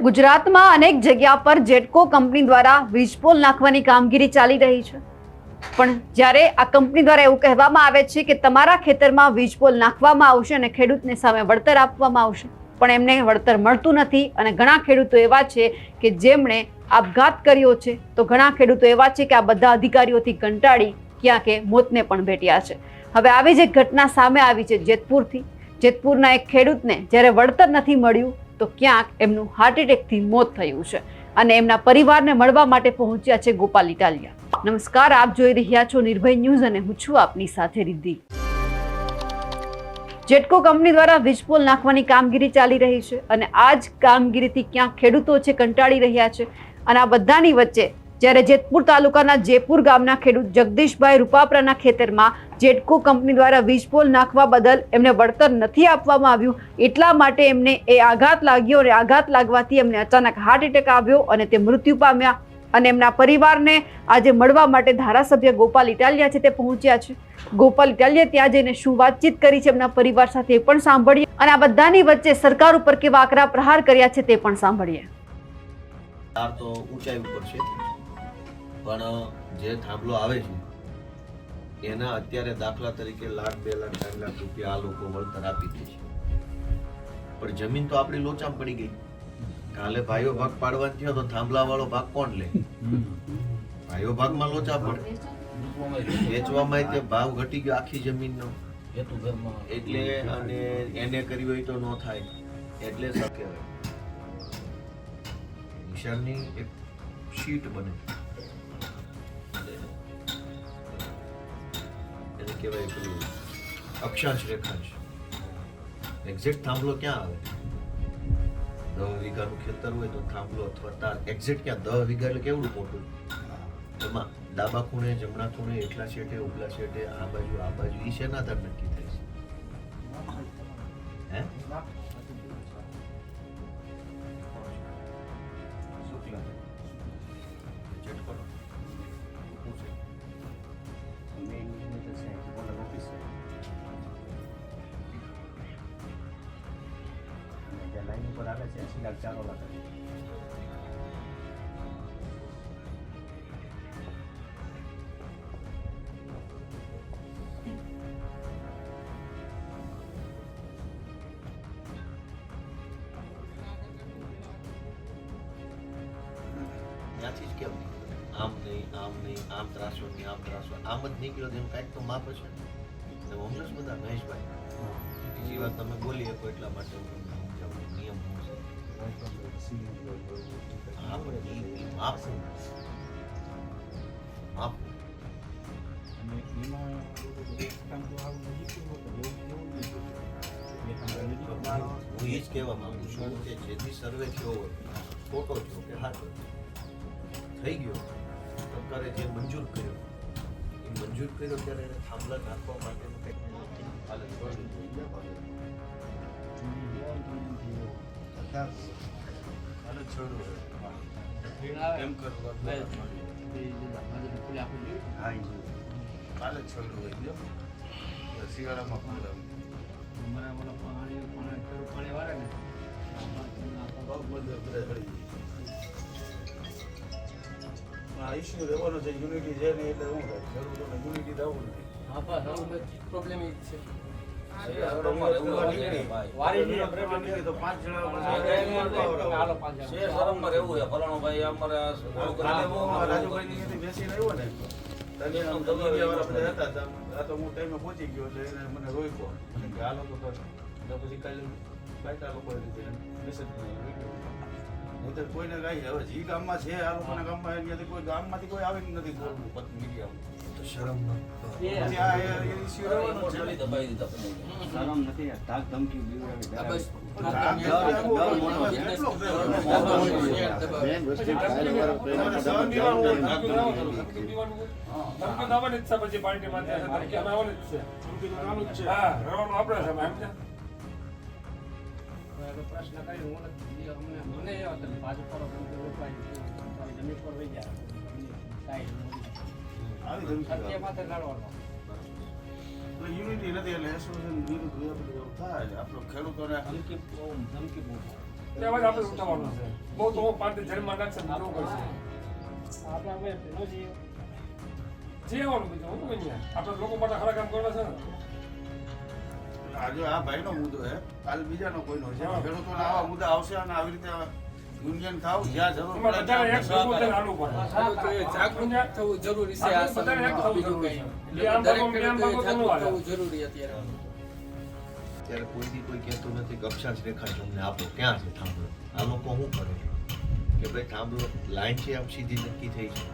ગુજરાતમાં અનેક જગ્યા પર જેટકો કંપની દ્વારા વીજપોલ નાખવાની કામગીરી ચાલી રહી છે, પણ જ્યારે આ કંપની દ્વારા એવું કહેવામાં આવે છે કે તમારા ખેતરમાં વીજપોલ નાખવામાં આવશે અને ખેડૂતને સામે વળતર આપવામાં આવશે, પણ એમને વળતર મળતું નથી. અને ઘણા ખેડૂતો એવા છે કે જેમણે આપઘાત કર્યો છે, તો ઘણા ખેડૂતો એવા છે કે આ બધા અધિકારીઓથી કંટાળી ક્યાં કે મોતને પણ ભેટ્યા છે. હવે આવી જ એક ઘટના સામે આવી છે જેતપુરથી. જેતપુરના એક ખેડૂતને જ્યારે વળતર નથી મળ્યું તો ક્યાંક એમનું હાર્ટ એટેકથી મોત થયું છે અને એમના પરિવારને મળવા માટે પહોંચ્યા છે ગોપાલ ઇટાલિયા. નમસ્કાર, આપ જોઈ રહ્યા છો નિર્ભય ન્યૂઝ અને હું છું આપની સાથે રિદ્ધિ. જેટકો કંપની દ્વારા વીજપોલ નાખવાની કામગીરી ચાલી રહી છે અને આ જ કામગીરીથી ક્યાંક ખેડૂતો છે કંટાળી રહ્યા છે. અને આ બધાની વચ્ચે જ્યારે જેતપુર તાલુકાના જેપુર ગામના ખેડૂત જગદીશભાઈ રૂપાપરાના ખેતરમાં જેટકો કંપની દ્વારા વીજપોલ નાખવા બદલ એમને વળતર નથી આપવામાં આવ્યું, એટલા માટે એમને એ આઘાત લાગ્યો અને આઘાત લાગવાથી એમને અચાનક હાર્ટ એટેક આવ્યો અને તે મૃત્યુ પામ્યા. અને એમના પરિવારને આજે મળવા માટે ધારાસભ્ય ગોપાલ ઇટાલિયા છે તે પહોંચ્યા છે. ગોપાલ ઇટાલિયા ત્યાં જઈને શું વાતચીત કરી છે એમના પરિવાર સાથે એ પણ સાંભળીએ અને આ બધાની વચ્ચે સરકાર ઉપર કેવા આકરા પ્રહાર કર્યા છે તે પણ સાંભળીએ. તો ઊંચાઈ ઉપર છે, પણ જે થાંભલો આવે છે એના અત્યારે દાખલા તરીકે લાખ 2 લાખ 3 લાખ રૂપિયા આ લોકો વળતર આપી દે છે, પણ જમીન તો આપણી લોચામાં પડી ગઈ. કાલે ભાઈઓ ભાગ પાડવાનો થયો તો થાંભલા વાળો ભાગ કોણ લે? ભાઈઓ ભાગમાં લોચા પડે, વેચવામાં તે ભાવ ઘટી ગયો આખી જમીનનો, એટલે અને એને કરી હોય તો ન થાય, એટલે શક્ય નિશાનની એક શીટ બને, એને કહેવાય પેલું અક્ષાંશ રેખાંશ. એક્ઝેક્ટ થાંભલો ક્યાં આવે? 10 વીઘાનું ખેતર હોય તો થાંભલો અથવા તાર એક્ઝેક્ટ ક્યાં? 10 વીઘા એટલે કેવડું મોટું? એમાં ડાબા ખૂણે, જમણા ખૂણે, એટલા છેટે, ઉપલા છેટે, આ બાજુ ઈ શેના આધાર નક્કી થાય છે? હે? લાઈન ઉપર આવે છે 80 લાખ 4 લાખ. ત્યાંથી જ કેમ આમ નહીં, આમ ત્રાસો નહીં, આમ ત્રાસો, આમ જ નીકળ્યો તેમ કાંઈક તો માપ છે. તમે સમજો છો બધા મહેશભાઈ? બીજી વાત તમે બોલી શકો એટલા માટે હું તમને સમજાવું નિયમ શું છે. હા, પણ ઈ માપ શું? માપ અને એમાં એક કામ તો આવું નજીક હું એ જ કહેવા માંગુ છું કે જેથી સર્વે થયો હોય, ખોટો થયો કે સાચો થઈ ગયો, સરકારે જે મંજૂર કર્યો એ મંજૂર કર્યો ત્યારે એને થાંભલા નાખવા માટેનું કંઈક હાલત છોડવી જોઈએ. હાલત છોડવું એમ કરવું હાલત છોડવું હોય જો શિયાળામાં ઇસ્યુ રહેવાનો છે. યુનિટી છે ને એટલે શું થાય? જરૂર તો યુનિટી થવું નથી. પ્રોબ્લેમ એ છે. પહોંચી ગયો એટલે એને મને રોક્યો કે આ લોકો તો પછી કાલે બાયતા લોકો મેસેજ નહીં કોઈને કઈ હવે જે ગામમાં છે આ લોકોના ગામમાં ત્યાંથી કોઈ ગામમાંથી કોઈ આવે નથી મીડિયામાં તો શરમ નથી. તાક ધમકી પ્રશ્ન કરી મને બાજુ પર જમીન પર લઈ જાય સત્ય માથે લડવાનો. યુનિટી નથી એટલે એસોસિએશન વિરુદ્ધ થાય. આપણો ખેડૂતોને ધમકી બહુ તે અવાજ આપણે ઉઠાવવાનો છે. બહુ તો પાર્ટી જેલમાં નાખશે તો જોવું પડશે. આપણા કોઈ પેલો જે જે આવવાનું બીજું હું નહીં યાર. આપણે લોકો માટે ખરા કામ કરવા છે ને. આજે આ ભાઈનો મુદ્દો છે, કાલ બીજાનો કોઈનો છે. ખેડૂતોના આવા મુદ્દા આવશે અને આવી રીતે યુનિયન થાવ જ્યાં જરૂર એમાં પડે બધાને ત્યાં એક ભેગું થઈને હાલવું પડે. ખેડૂતોએ જાગૃત થવું જરૂરી છે. આ બધાને એક થવું બીજું જરૂરી કંઈ છે. નહીં. એ આમ દરેક ભાગો, આમ ભાગો તો ન ખેડૂતોએ હાલે. જાગૃત થવું જરૂરી અત્યારે. ત્યારે કોઈથી કોઈ કહેતું નથી કે અક્ષાંશ રેખા છે અમને આપો, ક્યાં છે થાંભલો? આ લોકો શું કરે કે ભાઈ થાંભલો લાઈન છે આમ સીધી નક્કી થઈ છે,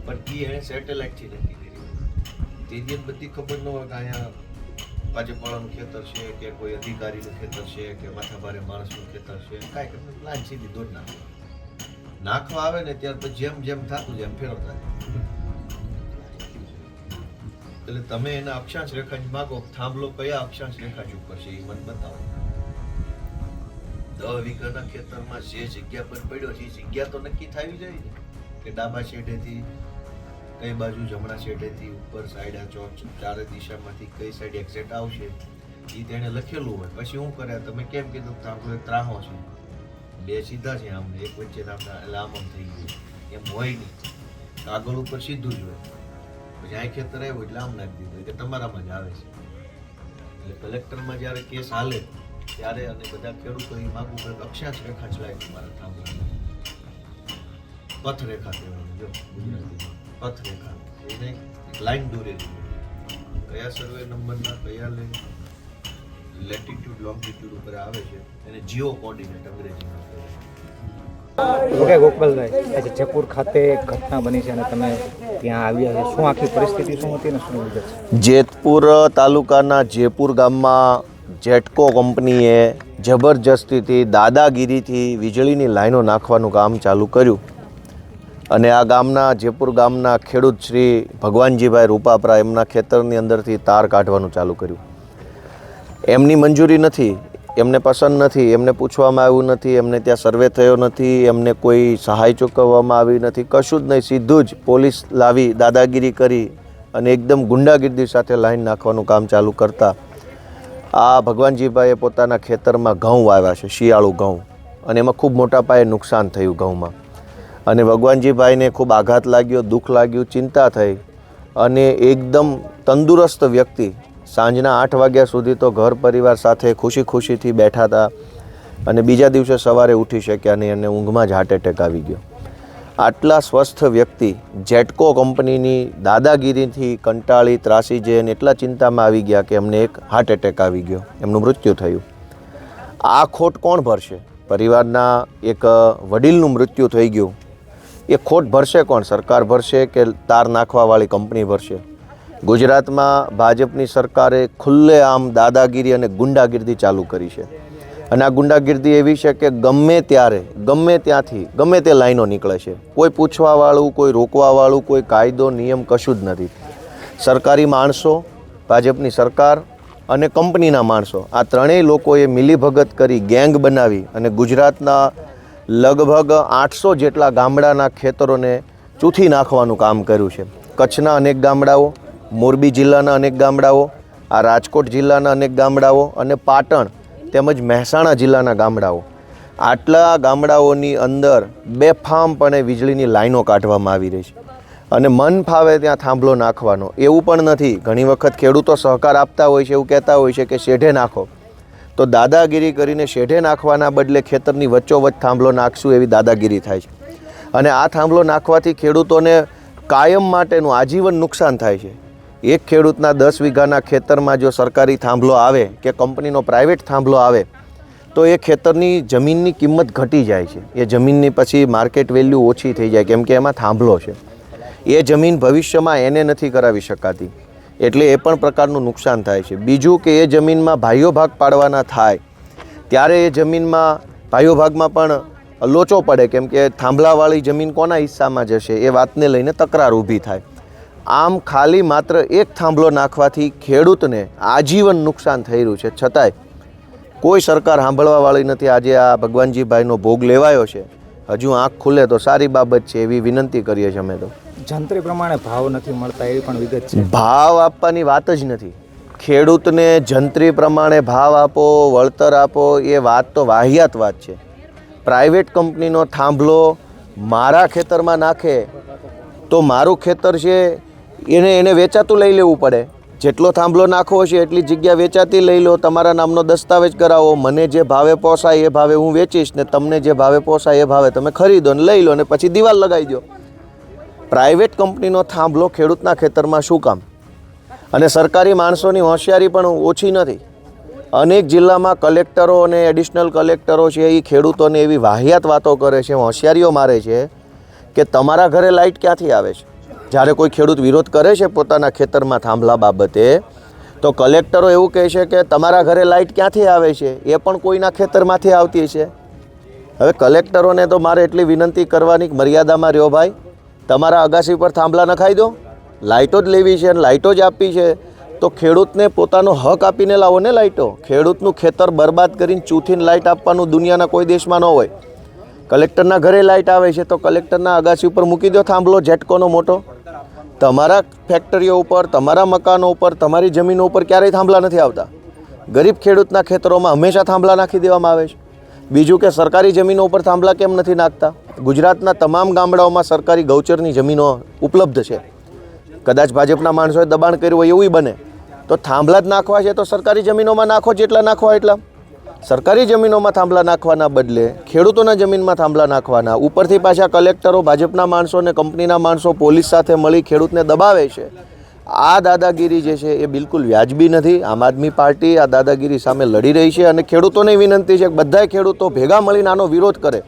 પણ એ એણે સેટેલાઇટથી નક્કી કરી. તેથી બધી ખબર ન હોય કે અહીંયા ભાજપવાળાનું ખેતર છે કે કોઈ અધિકારીનું ખેતર છે કે માથાભારે માણસનું ખેતર છે, કાંઈ ખબર લાઈન સીધી દોડ નાખવા આવે ને ત્યાર પછી જેમ જેમ થતું જેમ ફેરવતા જાય. એટલે તમે એના અક્ષાંશ રેખા જ માગો, થાંભલો કયા અક્ષાંશ રેખા ઉપર છે એ મને બતાવો. 10 વીઘાના ખેતરમાં જે જગ્યા પર પડ્યો છે એ જગ્યા તો નક્કી થવી જોઈએ ને કે ડાબા શેઢેથી કઈ બાજુ, જમણા શેઢેથી, ઉપર સાઈડ, ચારે દિશામાંથી કઈ સાઈડ એક્ઝેક્ટ આવશે એ તેણે લખેલું હોય. પછી શું કરે, તમે કેમ કીધું થાંભલો એક ત્રાહો છે, 2 સીધા છે આમ, એક વચ્ચે એટલે આમ થઈ ગયું, એમ હોય નહીં. કાગળ ઉપર સીધું જ હોય. પછી આ ખેતર આવ્યું એટલે આમ નાખી દીધું કે તમારામાં જ આવે છે. એટલે કલેક્ટરમાં જ્યારે કેસ હાલે ત્યારે અને બધા ખેડૂતો એ માગું કરે અક્ષાંશ રેખા ચલાય તમારા થાંભલામાં. પથ રેખા કહેવાનું, જો ગુજરાતીમાં પથ રેખા, એને લાઈન દોરેલી કયા સર્વે નંબરના કયા લેટિટ્યુડ લોંગિટ્યુડ ઉપર આવે છે એને જીઓ કોર્ડિનેટ અંગ્રેજીમાં કહે છે. ઓકે ગોપાલભાઈ, આજે જયપુર ખાતે ઘટના બની છે અને તમે ત્યાં આવ્યા છે, શું આખી પરિસ્થિતિ શું હતી ને શું વિગત છે? જેતપુર તાલુકાના જેપુર ગામમાં જેટકો કંપનીએ જબરજસ્તીથી દાદાગીરીથી વીજળીની લાઈનો નાખવાનું કામ ચાલુ કર્યું અને આ ગામના જેપુર ગામના ખેડૂત શ્રી ભગવાનજીભાઈ રૂપાપરા એમના ખેતરની અંદરથી તાર કાઢવાનું ચાલુ કર્યું. એમની મંજૂરી નથી, એમને પસંદ નથી, એમને પૂછવામાં આવ્યું નથી, એમને ત્યાં સર્વે થયો નથી, એમને કોઈ સહાય ચૂકવવામાં આવી નથી, કશું જ નહીં. સીધું જ પોલીસ લાવી દાદાગીરી કરી અને એકદમ ગુંડાગીરી સાથે લાઈન નાખવાનું કામ ચાલુ કરતા આ ભગવાનજીભાઈએ પોતાના ખેતરમાં ઘઉં વાવ્યા છે, શિયાળુ ઘઉં, અને એમાં ખૂબ મોટા પાયે નુકસાન થયું ઘઉંમાં. અને ભગવાનજીભાઈને ખૂબ આઘાત લાગ્યો, દુઃખ લાગ્યું, ચિંતા થઈ અને એકદમ તંદુરસ્ત વ્યક્તિ સાંજના 8 વાગ્યા સુધી તો ઘર પરિવાર સાથે ખુશીથી બેઠા હતા અને બીજા દિવસે સવારે ઉઠી શક્યા નહીં અને ઊંઘમાં જ હાર્ટ એટેક આવી ગયો. આટલા સ્વસ્થ વ્યક્તિ જેટકો કંપનીની દાદાગીરીથી કંટાળી ત્રાસી જઈને એટલા ચિંતામાં આવી ગયા કે એમને એક હાર્ટ એટેક આવી ગયો, એમનું મૃત્યુ થયું. આ ખોટ કોણ ભરશે? પરિવારના એક વડીલનું મૃત્યુ થઈ ગયું, એ ખોટ ભરશે કોણ? સરકાર ભરશે કે તાર નાખવાવાળી કંપની ભરશે? ગુજરાતમાં ભાજપની સરકારે ખુલ્લેઆમ દાદાગીરી અને ગુંડાગીરી ચાલુ કરી છે અને આ ગુંડાગીરી એવી છે કે ગમે ત્યારે ગમે ત્યાંથી ગમે તે લાઈનો નીકળે છે. કોઈ પૂછવાવાળું, કોઈ રોકવાવાળું, કોઈ કાયદો નિયમ કશું જ નથી. સરકારી માણસો, ભાજપની સરકાર અને કંપનીના માણસો, આ ત્રણેય લોકોએ મિલીભગત કરી ગેંગ બનાવી અને ગુજરાતના લગભગ 800 જેટલા ગામડાના ખેતરોને ચૂથી નાખવાનું કામ કર્યું છે. કચ્છના અનેક ગામડાઓ, મોરબી જિલ્લાના અનેક ગામડાઓ, આ રાજકોટ જિલ્લાના અનેક ગામડાઓ અને પાટણ તેમજ મહેસાણા જિલ્લાના ગામડાઓ, આટલા ગામડાઓની અંદર બેફામપણે વીજળીની લાઈનો કાઢવામાં આવી રહી છે અને મન ફાવે ત્યાં થાંભલો નાખવાનો. એવું પણ નથી, ઘણી વખત ખેડૂતો સહકાર આપતા હોય છે, એવું કહેતા હોય છે કે શેઢે નાખો, તો દાદાગીરી કરીને શેઢે નાખવાના બદલે ખેતરની વચ્ચોવચ્ચ થાંભલો નાખશું એવી દાદાગીરી થાય છે અને આ થાંભલો નાખવાથી ખેડૂતોને કાયમ માટેનું આજીવન નુકસાન થાય છે. એક ખેડૂતના 10 વીઘાના ખેતરમાં જો સરકારી થાંભલો આવે કે કંપનીનો પ્રાઇવેટ થાંભલો આવે તો એ ખેતરની જમીનની કિંમત ઘટી જાય છે, એ જમીનની પછી માર્કેટ વેલ્યુ ઓછી થઈ જાય કેમ કે એમાં થાંભલો છે. એ જમીન ભવિષ્યમાં એને નથી કરાવી શકાતી, એટલે એ પણ પ્રકારનું નુકસાન થાય છે. બીજું કે એ જમીનમાં ભાઈઓ ભાગ પાડવાના થાય ત્યારે એ જમીનમાં ભાઈઓ ભાગમાં પણ લોચો પડે કેમ કે થાંભલાવાળી જમીન કોના હિસ્સામાં જશે એ વાતને લઈને તકરાર ઊભી થાય. આમ ખાલી માત્ર એક થાંભલો નાખવાથી ખેડૂતને આજીવન નુકસાન થઈ રહ્યું છે, છતાંય કોઈ સરકાર સાંભળવાવાળી નથી. આજે આ ભગવાનજીભાઈનો ભોગ લેવાયો છે, હજુ આંખ ખુલે તો સારી બાબત છે એવી વિનંતી કરીએ છીએ અમે તો. જંત્રી પ્રમાણે ભાવ નથી મળતા એવી પણ વિગત છે. ભાવ આપવાની વાત જ નથી. ખેડૂતને જંત્રી પ્રમાણે ભાવ આપો, વળતર આપો, એ વાત તો વાહિયાત વાત છે. પ્રાઇવેટ કંપનીનો થાંભલો મારા ખેતરમાં નાખે તો મારું ખેતર છે એને વેચાતું લઈ લેવું પડે. જેટલો થાંભલો નાખવો છે એટલી જગ્યા વેચાતી લઈ લો, તમારા નામનો દસ્તાવેજ કરાવો, મને જે ભાવે પોસાય એ ભાવે હું વેચીશ ને તમને જે ભાવે પોસાય એ ભાવે તમે ખરીદો ને લઈ લો ને પછી દિવાલ લગાવી દો. પ્રાઇવેટ કંપનીનો થાંભલો ખેડૂતના ખેતરમાં શું કામ? અને સરકારી માણસોની હોશિયારી પણ ઓછી નથી. અનેક જિલ્લામાં કલેક્ટરો અને એડિશનલ કલેક્ટરો છે એ ખેડૂતોને એવી વાહિયાત વાતો કરે છે, હોશિયારીઓ મારે છે કે તમારા ઘરે લાઇટ ક્યાંથી આવે છે. જ્યારે કોઈ ખેડૂત વિરોધ કરે છે પોતાના ખેતરમાં થાંભલા બાબતે તો કલેક્ટરો એવું કહે છે કે તમારા ઘરે લાઇટ ક્યાંથી આવે છે, એ પણ કોઈના ખેતરમાંથી આવતી છે. હવે કલેક્ટરોને તો મારે એટલી વિનંતી કરવાની મર્યાદામાં રહ્યો ભાઈ, તમારા અગાસી પર થાંભલા નખાઈ દો, લાઇટો જ લેવી છે અને લાઇટો જ આપવી છે તો ખેડૂતને પોતાનો હક આપીને લાવો ને લાઇટો. ખેડૂતનું ખેતર બરબાદ કરીને ચૂથીને લાઇટ આપવાનું દુનિયાના કોઈ દેશમાં ન હોય. કલેક્ટરના ઘરે લાઇટ આવે છે તો કલેક્ટરના અગાસી ઉપર મૂકી દો થાંભલો જેટકોનો મોટો. તમારા ફેક્ટરીઓ ઉપર, તમારા મકાનો ઉપર, તમારી જમીનો ઉપર ક્યારેય થાંભલા નથી આવતા. ગરીબ ખેડૂતના ખેતરોમાં હંમેશા થાંભલા નાખી દેવામાં આવે છે. બીજું કે સરકારી જમીનો ઉપર થાંભલા કેમ નથી નાખતા? ગુજરાતના તમામ ગામડાઓમાં સરકારી ગૌચરની જમીનો ઉપલબ્ધ છે. કદાચ ભાજપના માણસોએ દબાણ કર્યું હોય એવું બને તો થાંભલા જ નાખવા છે તો સરકારી જમીનોમાં નાખો, જેટલા નાખવા એટલા. સરકારી જમીનોમાં થાંભલા નાખવાના બદલે ખેડૂતોના જમીનમાં થાંભલા નાખવાના. ઉપરથી પાછા કલેક્ટરો, ભાજપના માણસો અને કંપનીના માણસો પોલીસ સાથે મળી ખેડૂતને દબાવે છે. આ દાદાગીરી જે છે એ બિલકુલ વ્યાજબી નથી. આમ આદમી પાર્ટી આ દાદાગીરી સામે લડી રહી છે અને ખેડૂતોને વિનંતી છે કે બધાય ખેડૂતો ભેગા મળીને આનો વિરોધ કરે.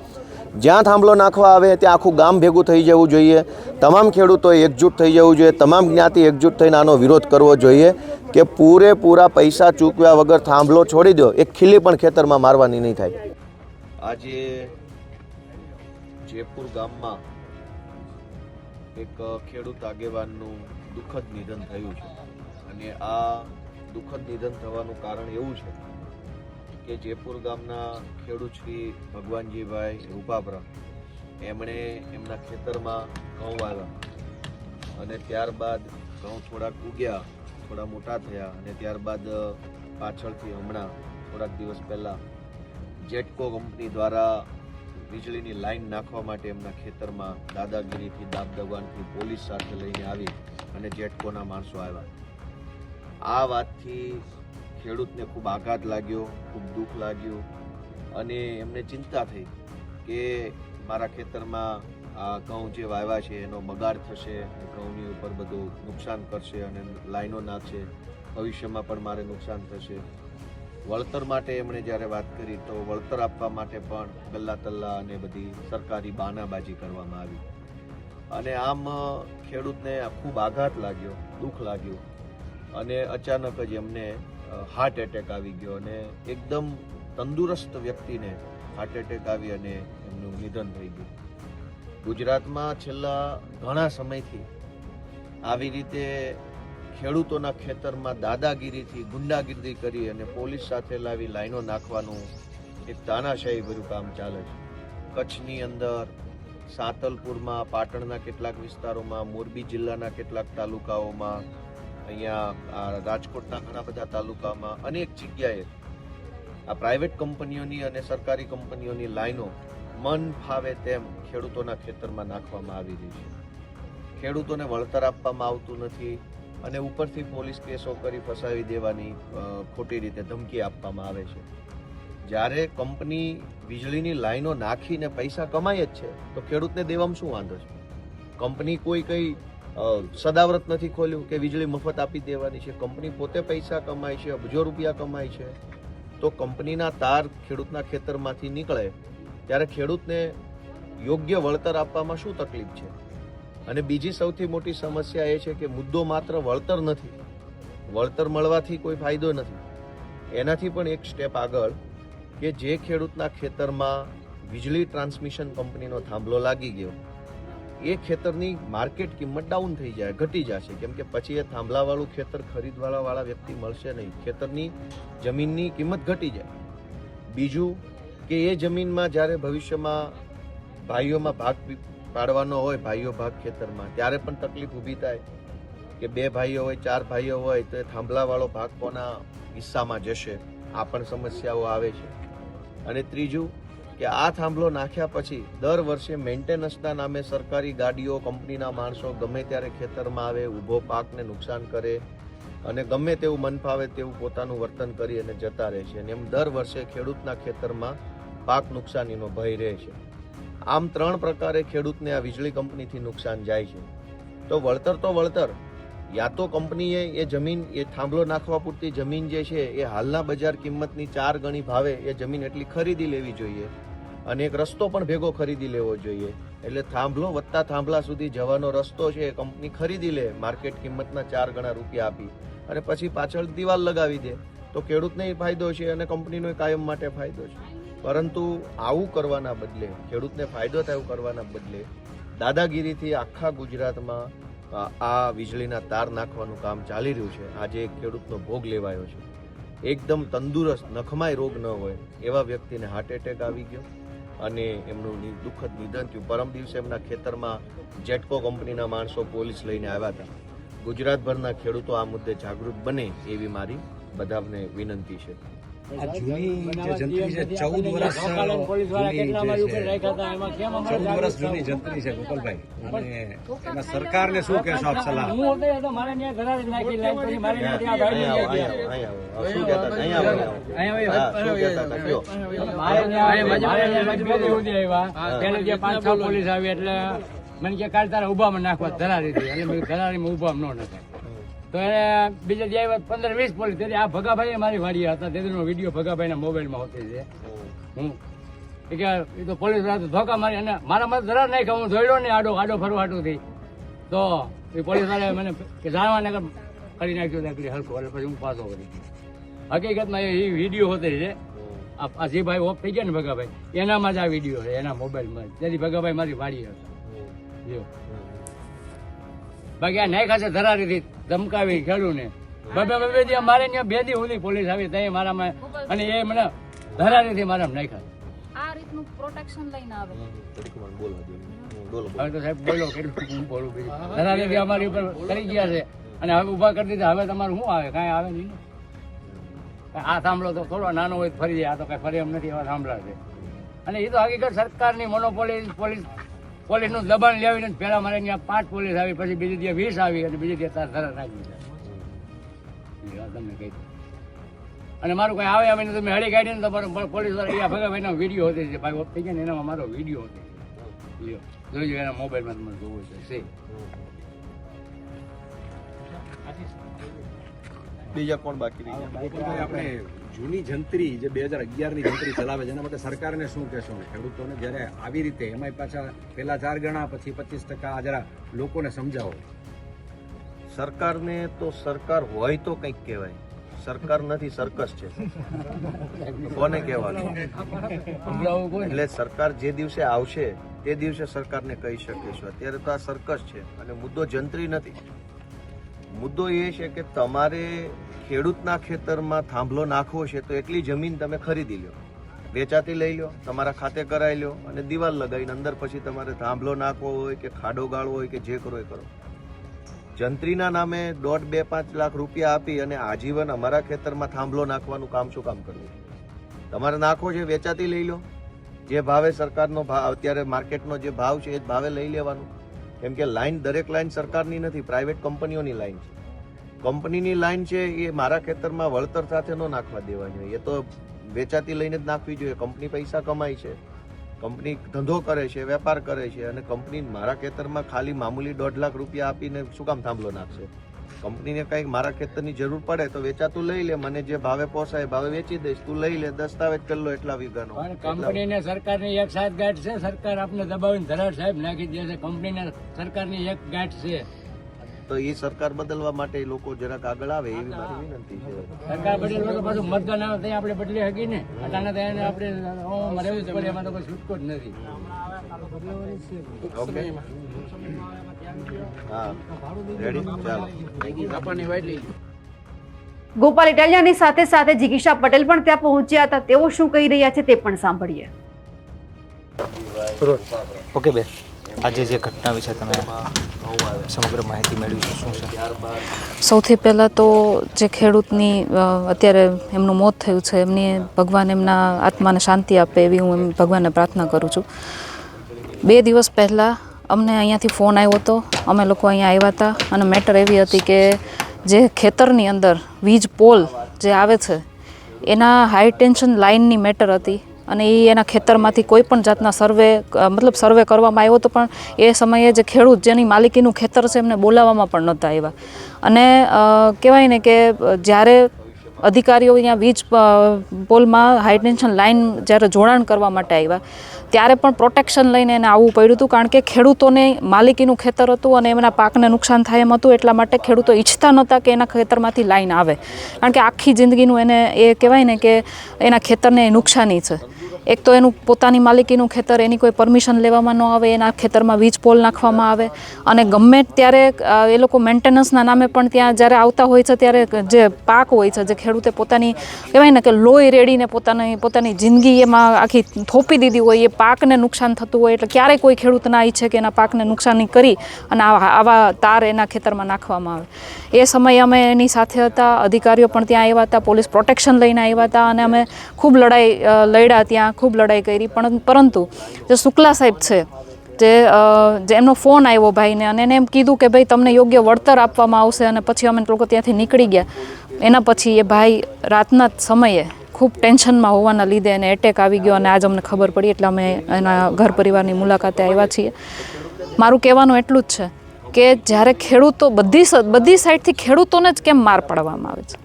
જ્યાં થાંભલો નાખવા આવે ત્યાં આખું ગામ ભેગું થઈ જવું જોઈએ. તમામ ખેડૂતોએ એકજૂટ થઈ જવું જોઈએ. તમામ જ્ઞાતિ એકજૂટ થઈને આનો વિરોધ કરવો જોઈએ કે પૂરેપૂરા પૈસા ચૂકવ્યા વગર થાંભલો છોડી દો, એક ખીલી પણ ખેતરમાં મારવાની નહીં થાય. આજે જયપુર ગામમાં એક ખેડૂત આગેવાનનું દુઃખદ નિધન થયું છે અને આ દુઃખદ નિધન થવાનું કારણ એવું છે કે જયપુર ગામના ખેડૂત શ્રી ભગવાનજીભાઈ રૂપાપરા એમણે એમના ખેતરમાં ઘઉં વાવ્યા અને ત્યારબાદ ઘઉં થોડાક ઉગ્યા, થોડા મોટા થયા અને ત્યારબાદ પાછળથી હમણાં થોડાક દિવસ પહેલાં જેટકો કંપની દ્વારા વીજળીની લાઈન નાખવા માટે એમના ખેતરમાં દાદાગીરીથી, દાબદબાણથી પોલીસ સાથે લઈને આવી અને જેટકોના માણસો આવ્યા. આ વાતથી ખેડૂતને ખૂબ આઘાત લાગ્યો, ખૂબ દુઃખ લાગ્યું અને એમને ચિંતા થઈ કે મારા ખેતરમાં આ ઘઉં જે વાવ્યા છે એનો બગાડ થશે, ઘઉંની ઉપર બધું નુકસાન કરશે અને લાઈનો નાખશે, ભવિષ્યમાં પણ મારે નુકસાન થશે. વળતર માટે એમણે જ્યારે વાત કરી તો વળતર આપવા માટે પણ ગલ્લા તલ્લા અને બધી સરકારી બહાનાબાજી કરવામાં આવી અને આમ ખેડૂતને ખૂબ આઘાત લાગ્યો, દુઃખ લાગ્યું અને અચાનક જ એમને હાર્ટ એટેક આવી ગયો અને એકદમ તંદુરસ્ત વ્યક્તિને હાર્ટ એટેક આવી અને એમનું નિધન થઈ ગયું. ગુજરાતમાં છેલ્લા ઘણા સમયથી આવી રીતે ખેડૂતોના ખેતરમાં દાદાગીરીથી, ગુંડાગીરી કરી અને પોલીસ સાથે લાવી લાઈનો નાખવાનું એક તાનાશાહી ભર્યું કામ ચાલે છે. કચ્છની અંદર, સાંતલપુરમાં, પાટણના કેટલાક વિસ્તારોમાં, મોરબી જિલ્લાના કેટલાક તાલુકાઓમાં, અહીંયા રાજકોટના ઘણા બધા તાલુકામાં અનેક જગ્યાએ આ પ્રાઇવેટ કંપનીઓની અને સરકારી કંપનીઓની લાઈનો મન ફાવે તેમ ખેડૂતોના ખેતરમાં નાખવામાં આવી રહી છે. ખેડૂતોને વળતર આપવામાં આવતું નથી અને ઉપરથી પોલીસ કેસો કરી ફસાવી દેવાની ખોટી રીતે ધમકી આપવામાં આવે છે. જ્યારે કંપની વીજળીની લાઈનો નાખીને પૈસા કમાય જ છે તો ખેડૂતને દેવામાં શું વાંધો છે? કંપની કોઈ કંઈ સદાવ્રત નથી ખોલ્યું કે વીજળી મફત આપી દેવાની છે. કંપની પોતે પૈસા કમાય છે, અબજો રૂપિયા કમાય છે. તો કંપનીના તાર ખેડૂતના ખેતરમાંથી નીકળે ત્યારે ખેડૂતને યોગ્ય વળતર આપવામાં શું તકલીફ છે? અને બીજી સૌથી મોટી સમસ્યા એ છે કે મુદ્દો માત્ર વળતર નથી, વળતર મળવાથી કોઈ ફાયદો નથી. એનાથી પણ એક સ્ટેપ આગળ કે જે ખેડૂતના ખેતરમાં વીજળી ટ્રાન્સમિશન કંપનીનો થાંભલો લાગી ગયો એ ખેતરની માર્કેટ કિંમત ડાઉન થઈ જાય, ઘટી જશે, કેમ કે પછી એ થાંભલાવાળું ખેતર ખરીદવાવાળા વ્યક્તિ મળશે નહીં, ખેતરની જમીનની કિંમત ઘટી જાય. બીજું કે એ જમીનમાં જ્યારે ભવિષ્યમાં ભાઈઓમાં ભાગ પાડવાનો હોય, ભાઈઓ ભાગ ખેતરમાં, ત્યારે પણ તકલીફ ઊભી થાય. કે 2 ભાઈઓ હોય 4 ભાઈઓ હોય તો એ થાંભલાવાળો ભાગ કોના હિસ્સામાં જશે, આ પણ સમસ્યાઓ આવે છે. અને ત્રીજું કે આ થાંભલો નાખ્યા પછી દર વર્ષે મેન્ટેનન્સના નામે સરકારી ગાડીઓ, કંપનીના માણસો ગમે ત્યારે ખેતરમાં આવે, ઊભો પાકને નુકસાન કરે અને ગમે તેવું મન ફાવે તેવું પોતાનું વર્તન કરી અને જતા રહે છે. અને એમ દર વર્ષે ખેડૂતના ખેતરમાં પાક નુકસાનીનો ભય રહે છે. આમ 3 પ્રકારે ખેડૂતને આ વીજળી કંપનીથી નુકસાન જાય છે. તો વળતર યા તો કંપનીએ એ જમીન, એ થાંભલો નાખવા પૂરતી જમીન જે છે એ હાલના બજાર કિંમતની 4 ગણી ભાવે એ જમીન એટલી ખરીદી લેવી જોઈએ અને એક રસ્તો પણ ભેગો ખરીદી લેવો જોઈએ. એટલે થાંભલો વત્તા થાંભલા સુધી જવાનો રસ્તો છે એ કંપની ખરીદી લે માર્કેટ કિંમતના 4 ગણા રૂપિયા આપી અને પછી પાછળ દિવાલ લગાવી દે તો ખેડૂતને ફાયદો છે અને કંપનીનો કાયમ માટે ફાયદો છે. પરંતુ આવું કરવાના બદલે, ખેડૂતને ફાયદો થાય એવું કરવાના બદલે દાદાગીરીથી આખા ગુજરાતમાં આ વીજળીના તાર નાખવાનું કામ ચાલી રહ્યું છે. આજે ખેડૂતનો ભોગ લેવાયો છે. એકદમ તંદુરસ્ત, નખમાય રોગ ન હોય એવા વ્યક્તિને હાર્ટ એટેક આવી ગયો અને એમનું દુઃખદ નિધન થયું. પરમ દિવસે એમના ખેતરમાં જેટકો કંપનીના માણસો પોલીસ લઈને આવ્યા હતા. ગુજરાતભરના ખેડૂતો આ મુદ્દે જાગૃત બને એવી મારી બધાને વિનંતી છે. આ જૂની જે જંત્રી છે 14 વર્ષ જૂની જંત્રી છે ગોપાલભાઈ, અને એમાં સરકારને શું કહેશો આપ સલાહ? પોલીસ આવી એટલે મને કે કાલ તારા ઉભામાં નાખવા ધરારી હતી એટલે મેં ધરારીમાં ઉભામાં ન નખાય. તો એને બીજા જે 15-20 પોલીસ, તેથી આ ભગાભાઈ મારી વાડી હતા, તેનો વિડીયો ભગાભાઈના મોબાઈલમાં હોતી છે. એ તો પોલીસ ધોકા મારી અને મારા ધરા નાખ્યા, હું ધોઈડો ને આડો ફરવાટું થઈ તો એ પોલીસ વાળા મને જાણવાને કરી નાખ્યું નાખલી હલકો, એટલે પછી હું પાછો કરી. હકીકતમાં એ વિડીયો હોતી છે. આ જે ભાઈ ઓફ થઈ ગયા ને ભગાભાઈ, એનામાં જ આ વિડીયો છે, એના મોબાઈલમાં. તેથી ભગાભાઈ મારી વાડી હતા. બાકી આ નાખ્યા છે ધરારીથી ધમકાવી ખેડૂને. બબે મારે ત્યાં 2 દી સુધી પોલીસ આવી ત્યાં મારામાં, અને એ મને ધરારીથી મારા નાખ્યા. આ રીતનું પ્રોટેક્શન લઈને આવે. હવે તો સાહેબ બોલો કેટલું હું બોલું બીજું. ધરારીથી અમારી ઉપર કરી ગયા છે અને હવે ઉભા કરી દીધા. હવે તમારું શું આવે? કાંઈ આવે નહીં. આ થાંભલો તો થોડો નાનો હોય ફરી જાય, આ તો કાંઈ ફરી એમ નથી, એવા થાંભલા છે. અને એ તો હકીકત સરકારની મોનોપોલી, પોલીસનું દબાણ લેવીને પહેલા મારે ત્યાં 5 પોલીસ આવી, પછી બીજી દિવસ 20 આવી અને બીજી દિવસ ધરા નાખી દીધા. તમને કહી દઉં. અને મારું કઈ આવે અમે તમે હળી કાઢીને તમારો પોલીસ વાળા ભગાભાઈનો વિડીયો હોતી છે. ભાઈ થઈ ગયા ને એનામાં મારો વિડીયો હતો. જોઈજો એના મોબાઈલમાં તમારે જોવું છે. બીજા કોણ બાકી રહી ગયા? આપણે જૂની જંત્રી જે 2011ની જંત્રી ચલાવે છે એના માટે સરકારને શું કહેશો? ખેડૂતોને જ્યારે આવી રીતે એમાંય પાછા પહેલા 4 ગણા પછી 25%, આ જરા લોકોને સમજાવો. સરકારને તો સરકાર હોય તો કંઈક કહેવાય. સરકાર નથી, સર્કસ છે. કોને કહેવાનું? એટલે સરકાર જે દિવસે આવશે તે દિવસે સરકારને કહી શકીશું. અત્યારે તો આ સર્કસ છે અને મુદ્દો જંત્રી નથી. મુદ્દો એ છે કે તમારે ખેડૂતના ખેતરમાં થાંભલો નાખવો છે તો એટલી જમીન તમે ખરીદી લો, વેચાતી લઈ લો, તમારા ખાતે કરાવી લો અને દિવાલ લગાવીને અંદર પછી તમારે થાંભલો નાખવો હોય કે ખાડો ગાળવો હોય કે જે કરો એ કરો. જંત્રીના નામે 1.5, 2, 5 લાખ રૂપિયા આપી અને આજીવન અમારા ખેતરમાં થાંભલો નાખવાનું કામ શું કામ કરવું? તમારે નાખવો છે વેચાતી લઈ લો, જે ભાવે સરકારનો ભાવ અત્યારે માર્કેટનો જે ભાવ છે એ જ ભાવે લઈ લેવાનું. કેમ કે લાઈન, દરેક લાઈન સરકારની નથી, પ્રાઇવેટ કંપનીઓની લાઈન છે. કંપનીની લાઈન છે એ મારા ખેતરમાં વળતર સાથે ન નાખવા દેવાની હોય, એ તો વેચાતી લઈને જ નાખવી જોઈએ. કંપની પૈસા કમાય છે, કંપની ધંધો કરે છે, વેપાર કરે છે અને કંપની મારા ખેતરમાં ખાલી મામૂલી 1.5 લાખ રૂપિયા આપીને શું કામ થાંભલો નાખશે? કંપનીને કંઈક મારા ખેતરની જરૂર પડે તો વેચાતું લઈ લે, મને જે ભાવે પોસાય ભાવે વેચી દઈશ, તું લઈ લે, દસ્તાવેજ કરી લો એટલા વીઘાનો. કંપનીને સરકારની એક સાથ ગાંઠ છે, સરકાર આપને દબાવીને ધરાર સાહેબ નાખી દે છે. કંપનીને સરકારની એક ગાંઠ છે, તો એ સરકાર બદલવા માટે લોકો જરાક આગળ આવે એવી મારી વિનંતી છે. સરકાર બદલવા તો પાછું મતદાન આવે ત્યાં આપણે બદલી શકીએ ને. અટાણે ત્યાં આપણે રહેવું જ પડે, એમાં તો કોઈ છૂટકો જ નથી. ઓકે, હા, રેડી, ચાલો. ગોપાલ ઇટાલિયાની સાથે સાથે જિગીશા પટેલ પણ ત્યાં પહોંચ્યા હતા. તેઓ શું કહી રહ્યા છે તે પણ સાંભળીએ. ઓકે બે આજે જે ઘટના વિશે તમે સમગ્ર માહિતી મેળવી છે શું છે? સૌથી પહેલાં તો જે ખેડૂતની અત્યારે એમનું મોત થયું છે એમની ભગવાન એમના આત્માને શાંતિ આપે એવી હું ભગવાનને પ્રાર્થના કરું છું. 2 દિવસ પહેલાં અમને અહીંયાથી ફોન આવ્યો હતો, અમે લોકો અહીંયા આવ્યા હતા અને મેટર એવી હતી કે જે ખેતરની અંદર વીજ પોલ જે આવે છે એના હાઈ ટેન્શન લાઇનની મેટર હતી અને એ એના ખેતરમાંથી કોઈ પણ જાતના સર્વે કરવામાં આવ્યો હતો, પણ એ સમયે જે ખેડૂત જેની માલિકીનું ખેતર છે એમને બોલાવવામાં પણ નહોતા આવ્યા. અને કહેવાય ને કે જ્યારે અધિકારીઓ અહીંયા વીજ પોલમાં હાઈ ટેન્શન લાઇન જ્યારે જોડાણ કરવા માટે આવ્યા ત્યારે પણ પ્રોટેક્શન લઈને એને આવવું પડ્યું હતું, કારણ કે ખેડૂતોને માલિકીનું ખેતર હતું અને એમના પાકને નુકસાન થાય એમ હતું. એટલા માટે ખેડૂતો ઈચ્છતા નહોતા કે એના ખેતરમાંથી લાઈન આવે, કારણ કે આખી જિંદગીનું એને એ કહેવાય ને કે એના ખેતરને નુકસાની છે. એક તો એનું પોતાની માલિકીનું ખેતર, એની કોઈ પરમિશન લેવામાં ન આવે, એના ખેતરમાં વીજ પોલ નાખવામાં આવે અને ગમે ત્યારે એ લોકો મેન્ટેનન્સના નામે પણ ત્યાં જ્યારે આવતા હોય છે ત્યારે જે પાક હોય છે, જે ખેડૂતે પોતાની કહેવાય ને કે લોહી રેડીને પોતાની જિંદગી એમાં આખી થોપી દીધી હોય, એ પાકને નુકસાન થતું હોય એટલે ક્યારેય કોઈ ખેડૂત ના ઈચ્છે કે એના પાકને નુકસાની કરી અને આવા તાર એના ખેતરમાં નાખવામાં આવે. એ સમયે અમે એની સાથે હતા, અધિકારીઓ પણ ત્યાં આવ્યા હતા, પોલીસ પ્રોટેક્શન લઈને આવ્યા હતા અને અમે ખૂબ લડ્યા ત્યાં, ખૂબ લડાઈ કરી. પરંતુ જે શુક્લા સાહેબ છે જે એમનો ફોન આવ્યો ભાઈને અને એને એમ કીધું કે ભાઈ તમને યોગ્ય વળતર આપવામાં આવશે અને પછી અમે લોકો ત્યાંથી નીકળી ગયા. એના પછી એ ભાઈ રાતના સમયે ખૂબ ટેન્શનમાં હોવાના લીધે એને એટેક આવી ગયો અને આજ અમને ખબર પડી એટલે અમે એના ઘર પરિવારની મુલાકાતે આવ્યા છીએ. મારું કહેવાનું એટલું જ છે કે જ્યારે ખેડૂતો બધી સાઈડથી ખેડૂતોને જ કેમ માર પાડવામાં આવે છે.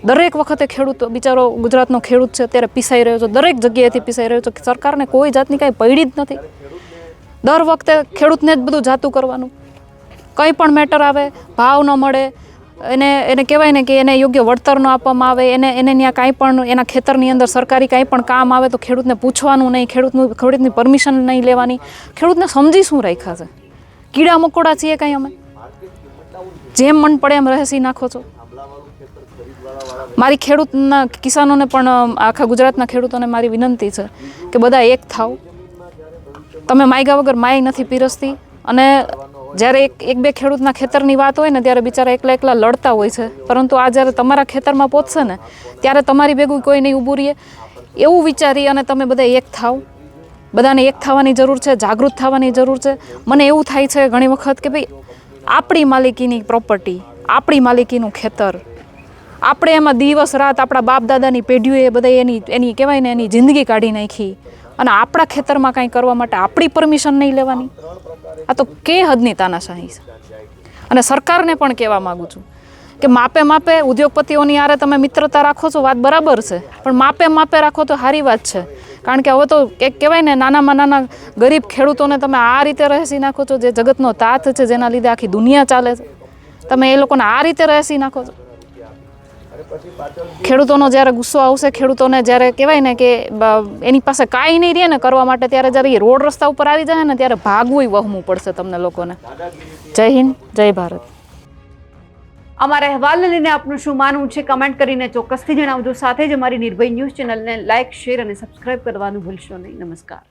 દરેક વખતે ખેડૂતો, બિચારો ગુજરાતનો ખેડૂત છે અત્યારે પીસાઈ રહ્યો છે, દરેક જગ્યાએથી પીસાઈ રહ્યો છે. સરકારને કોઈ જાતની કાંઈ પડી જ નથી. દર વખતે ખેડૂતને જ બધું જાતું કરવાનું. કંઈ પણ મેટર આવે, ભાવ ન મળે, એને કહેવાય ને કે એને યોગ્ય વળતર ન આપવામાં આવે, એને ત્યાં કાંઈ પણ એના ખેતરની અંદર સરકારી કાંઈ પણ કામ આવે તો ખેડૂતને પૂછવાનું નહીં, ખેડૂતની પરમિશન નહીં લેવાની. ખેડૂતને સમજી શું રાખ્યા છે? કીડા મકોડા છીએ કાંઈ અમે? જેમ મન પડે એમ રહેસી નાખો છો. મારી ખેડૂતના કિસાનોને પણ, આખા ગુજરાતના ખેડૂતોને મારી વિનંતી છે કે બધા એક થાવ. તમે માગ્યા વગર માય નથી પીરસતી. અને જ્યારે એક બે ખેડૂતના ખેતરની વાત હોય ને ત્યારે બિચારા એકલા લડતા હોય છે, પરંતુ આ જ્યારે તમારા ખેતરમાં પહોંચશે ને ત્યારે તમારી ભેગું કોઈ નહીં ઊભું રહે. એવું વિચારી અને તમે બધા એક થાવ. બધાને એક થવાની જરૂર છે, જાગૃત થવાની જરૂર છે. મને એવું થાય છે ઘણી વખત કે ભાઈ આપણી માલિકીની પ્રોપર્ટી, આપણી માલિકીનું ખેતર, આપણે એમાં દિવસ રાત આપણા બાપ દાદાની પેઢીઓએ બધા એની કહેવાય ને એની જિંદગી કાઢી નાખી અને આપણા ખેતરમાં કાંઈ કરવા માટે આપણી પરમિશન નહીં લેવાની. આ તો કે હદની તાનાશાહી છે. અને સરકારને પણ કહેવા માગું છું કે માપે ઉદ્યોગપતિઓની આરે તમે મિત્રતા રાખો છો, વાત બરાબર છે, પણ માપે રાખો તો સારી વાત છે. કારણ કે હવે તો એક કહેવાય ને નાનામાં નાના ગરીબ ખેડૂતોને તમે આ રીતે રહેસી નાખો છો, જે જગતનો તાત છે, જેના લીધે આખી દુનિયા ચાલે છે, તમે એ લોકોને આ રીતે રહેસી નાખો છો. ખેડૂતોનો જ્યારે ગુસ્સો આવશે, ખેડૂતોને જ્યારે કહેવાય ને કે એની પાસે કાંઈ નહીં રહે ને કરવા માટે, ત્યારે જ્યારે એ રોડ રસ્તા ઉપર આવી જાય ને ત્યારે ભાગવું વહમવું પડશે તમને લોકોને. જય હિન્દ, જય ભારત. અમારા અહેવાલને લઈને આપનું શું માનવું છે કમેન્ટ કરીને ચોક્કસથી જણાવજો. સાથે જ અમારી નિર્ભય ન્યૂઝ ચેનલને લાઇક, શેર અને સબસ્ક્રાઇબ કરવાનું ભૂલશો નહીં. નમસ્કાર.